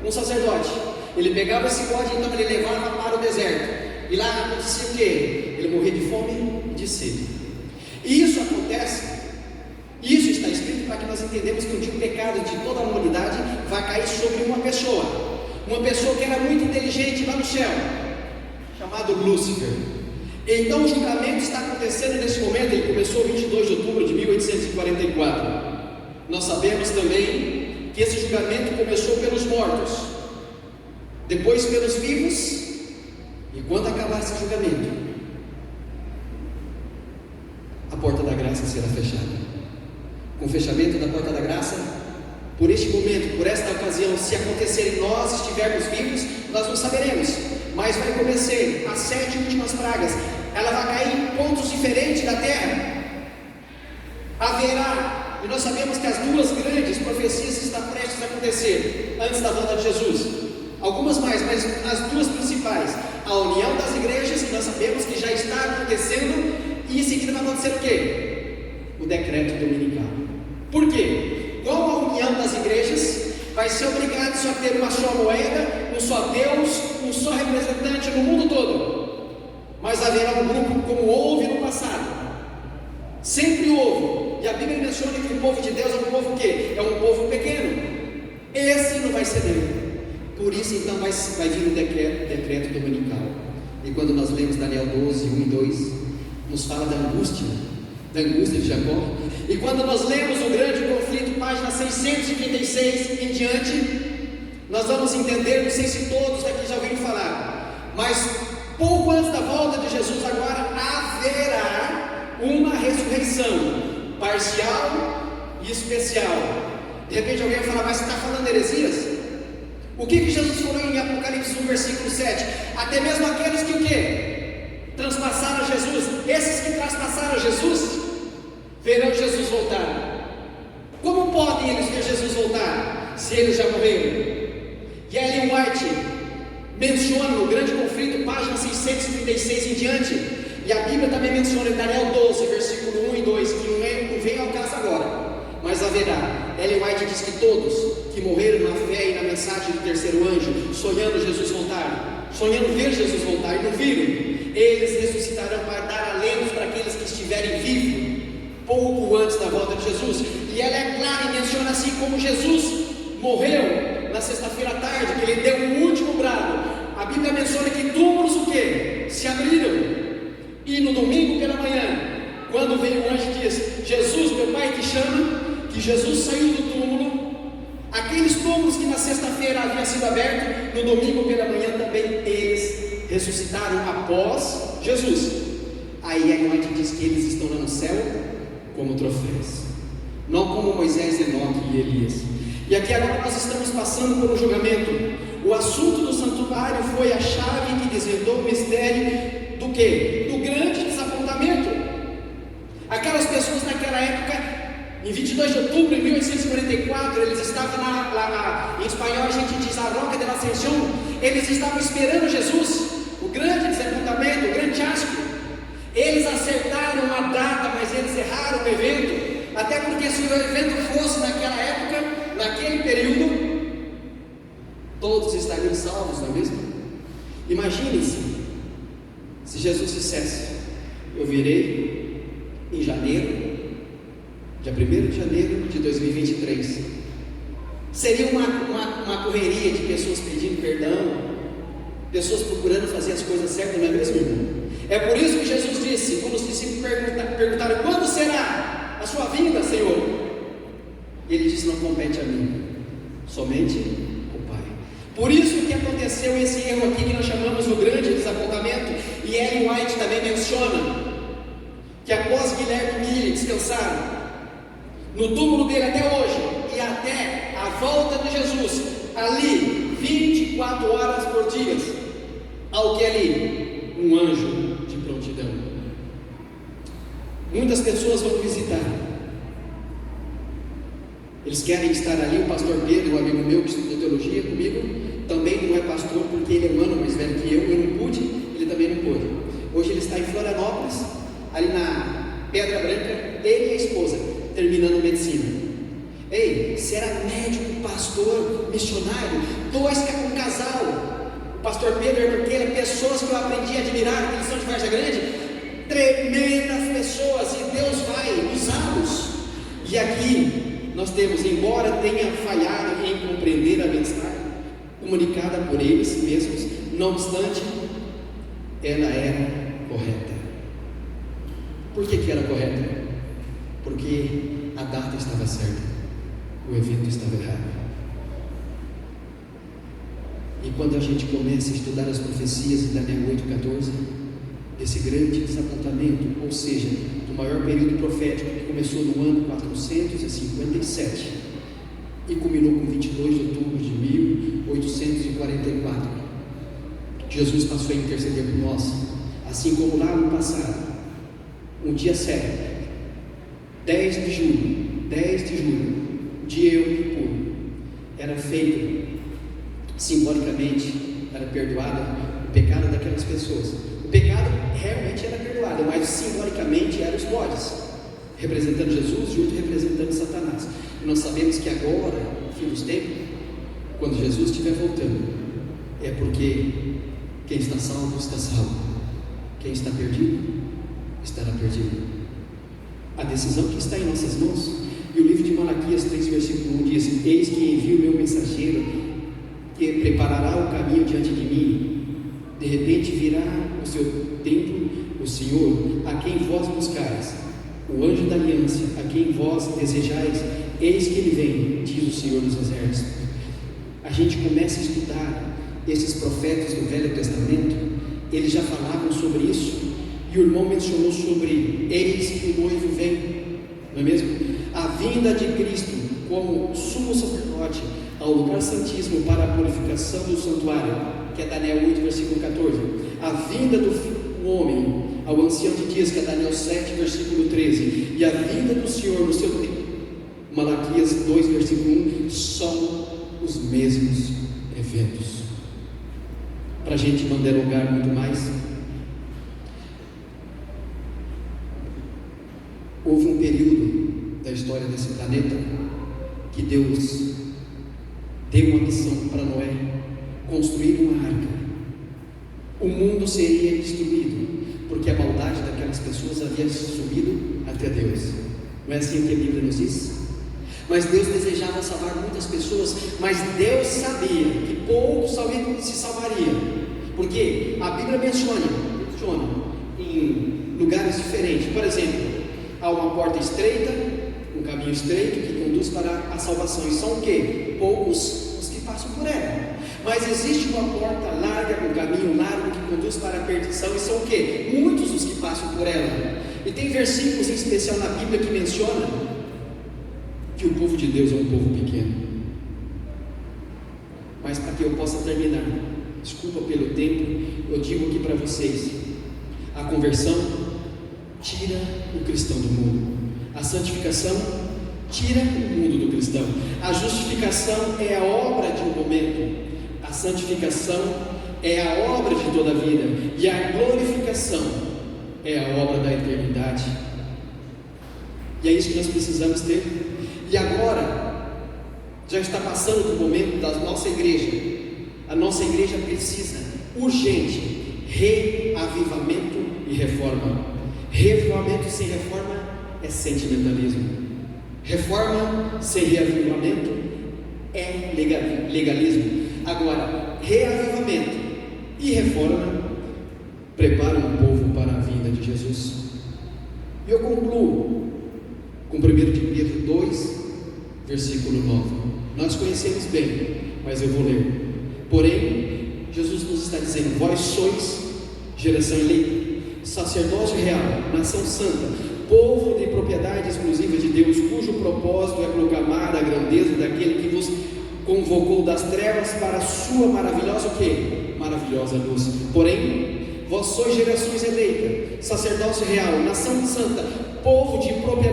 um sacerdote. Ele pegava esse bode, então ele levava para o deserto. E lá acontecia o quê? Ele morria de fome e de sede. E isso acontece, isso está escrito para que nós entendamos que um dia o pecado de toda a humanidade vai cair sobre uma pessoa que era muito inteligente lá no céu, chamado Lúcifer. Então o julgamento está acontecendo nesse momento. Ele começou 22 de outubro de 1844. Nós sabemos também que esse julgamento começou pelos mortos, depois pelos vivos, e quando acabar esse julgamento, a porta da graça será fechada. Com o fechamento da porta da graça, por este momento, por esta ocasião, se acontecer e nós estivermos vivos, nós não saberemos, mas vai começar as 7 últimas pragas. Ela vai cair em pontos diferentes da terra. Haverá, e nós sabemos que as duas grandes profecias estão prestes a acontecer antes da volta de Jesus. Algumas mais, mas as duas principais: a união das igrejas, que nós sabemos que já está acontecendo, e em seguida vai acontecer o quê? O decreto dominical. Por quê? Com a união das igrejas, vai ser obrigado só a ter uma só moeda, um só Deus, um só representante no mundo todo. Mas haverá um grupo como houve no passado. Sempre houve. E a Bíblia menciona que o povo de Deus é um povo o quê? É um povo pequeno. Esse não vai ceder. Por isso então vai vir o decreto dominical. E quando nós lemos Daniel 12, 1 e 2, nos fala da angústia de Jacó. E quando nós lemos o grande conflito, página 636 em diante, nós vamos entender, não sei se todos daqui já ouviram falar, mas pouco antes da volta de Jesus agora haverá uma ressurreição parcial e especial. De repente alguém vai falar: mas você está falando heresias? O que Jesus falou em Apocalipse 1, versículo 7? Até mesmo aqueles que o quê? Transpassaram Jesus. Esses que transpassaram Jesus verão Jesus voltar. Como podem eles ver Jesus voltar se eles já morreram? E Ellen White menciona no grande conflito, página 636 em diante, e a Bíblia também menciona em Daniel 12, versículo 1 e 2, que não vem ao caso agora, mas haverá. Ellen White diz que todos que morreram na fé e na mensagem do terceiro anjo, sonhando Jesus voltar, sonhando ver Jesus voltar e não viram, eles ressuscitarão para dar alento para aqueles que estiverem vivos pouco antes da volta de Jesus. E ela é clara e menciona assim: como Jesus morreu na sexta-feira à tarde, que ele deu o último brado, a Bíblia menciona que túmulos o quê? Se abriram. E no domingo pela manhã, quando veio o anjo e diz: Jesus, meu Pai te chama, que Jesus saiu do túmulo. Aqueles túmulos que na sexta-feira haviam sido abertos, no domingo pela manhã também eles ressuscitaram após Jesus. Aí a White diz que eles estão lá no céu como troféus, não como Moisés, Enoque e Elias. E aqui agora nós estamos passando por um julgamento. O assunto do santuário foi a chave que desvendou o mistério do quê? Do grande desapontamento. Aquelas pessoas naquela época, em 22 de outubro de 1844, eles estavam em espanhol a gente diz a Roca de la Ascensión. Eles estavam esperando Jesus, o grande desapontamento, o grande asco. Eles acertaram a data, mas eles erraram o evento. Até porque se o evento fosse naquela época, naquele período, todos estariam salvos, não é mesmo? Imagine-se se Jesus dissesse: eu virei em janeiro, dia 1º de janeiro de 2023. Seria uma correria de pessoas pedindo perdão, pessoas procurando fazer as coisas certas, não é mesmo, irmão? É por isso que Jesus disse, quando os discípulos perguntaram: quando será a sua vinda, Senhor? Ele disse: não compete a mim, somente o Pai. Por isso que aconteceu esse erro aqui que nós chamamos o grande desapontamento. E Ellen White também menciona que após Guilherme Mille descansaram no túmulo dele até hoje, e até a volta de Jesus, ali 24 horas por dia, ao que ali um anjo de prontidão. Muitas pessoas vão visitar, eles querem estar ali. O pastor Pedro, um amigo meu que estudou teologia comigo, também não é pastor porque ele é um ano mais velho que eu não pude, ele também não pôde. Hoje ele está em Florianópolis, ali na Pedra Branca, ele e a esposa terminando medicina. Ei, se era médico, pastor, missionário, um casal, o pastor Pedro e a irmã Keila, pessoas que eu aprendi a admirar, que eles são de Vargem Grande, tremendas pessoas, e Deus vai usá-los. E aqui nós temos, embora tenha falhado em compreender a mensagem comunicada por eles mesmos, não obstante, ela era correta. Por que era correta? Porque a data estava certa, o evento estava errado. E quando a gente começa a estudar as profecias de Daniel 8,14, esse grande desapontamento, ou seja, do maior período profético que começou no ano 457 e culminou com 22 de outubro de 1844, Jesus passou a interceder por nós, assim como lá no passado, um dia certo, 10 de julho, dia Yom Kippur, era feito simbolicamente, era perdoado o pecado daquelas pessoas. O pecado realmente era perdoado, mas simbolicamente eram os bodes, representando Jesus e outro representando Satanás. E nós sabemos que agora, no fim dos tempos, quando Jesus estiver voltando, é porque quem está salvo, está salvo. Quem está perdido, estará perdido. A decisão que está em nossas mãos. E o livro de Malaquias 3, versículo 1 diz: eis que envio o meu mensageiro, que preparará o caminho diante de mim. De repente virá o seu templo, o Senhor, a quem vós buscais, o anjo da aliança, a quem vós desejais. Eis que ele vem, diz o Senhor dos Exércitos. A gente começa a estudar esses profetas do Velho Testamento, eles já falavam sobre isso, e o irmão mencionou sobre eis que o noivo vem, não é mesmo? A vinda de Cristo como sumo sacerdote ao lugar santíssimo para a purificação do santuário, que é Daniel 8, versículo 14. A vinda do homem ao ancião de dias, que é Daniel 7, versículo 13. E a vinda do Senhor no seu tempo, Malaquias 2, versículo 1, são os mesmos eventos. Para a gente não derogar muito mais, houve um período da história desse planeta que Deus deu uma missão para Noé: construir uma arca. O mundo seria destruído porque a maldade daquelas pessoas havia subido até Deus. Não é assim que a Bíblia nos diz? Mas Deus desejava salvar muitas pessoas, mas Deus sabia que poucos se salvariam, porque a Bíblia menciona em lugares diferentes. Por exemplo, há uma porta estreita, um caminho estreito que conduz para a salvação, e são o quê? Poucos os que passam por ela. Mas existe uma porta larga, um caminho largo que conduz para a perdição, e são o quê? Muitos os que passam por ela. E tem versículos em especial na Bíblia que menciona que o povo de Deus é um povo pequeno. Mas para que eu possa terminar, desculpa pelo tempo, eu digo aqui para vocês: a conversão tira o cristão do mundo, a santificação tira o mundo do cristão, a justificação é a obra de um momento, a santificação é a obra de toda a vida, e a glorificação é a obra da eternidade. E é isso que nós precisamos ter. E agora já está passando do momento da nossa igreja. A nossa igreja precisa urgente reavivamento e reforma. Reavivamento sem reforma é sentimentalismo. Reforma sem reavivamento é legalismo. Agora, reavivamento e reforma preparam o povo para a vinda de Jesus. E eu concluo com 1 de Pedro 2, versículo 9. Nós conhecemos bem, mas eu vou ler. Porém, Jesus nos está dizendo: vós sois geração eleita, sacerdócio real, nação santa, povo de propriedade exclusiva de Deus, cujo propósito é proclamar a grandeza daquele que vos convocou das trevas para a sua maravilhosa o quê? Maravilhosa luz. Porém, vós sois gerações eleitas, sacerdócio real, nação santa, povo de propriedade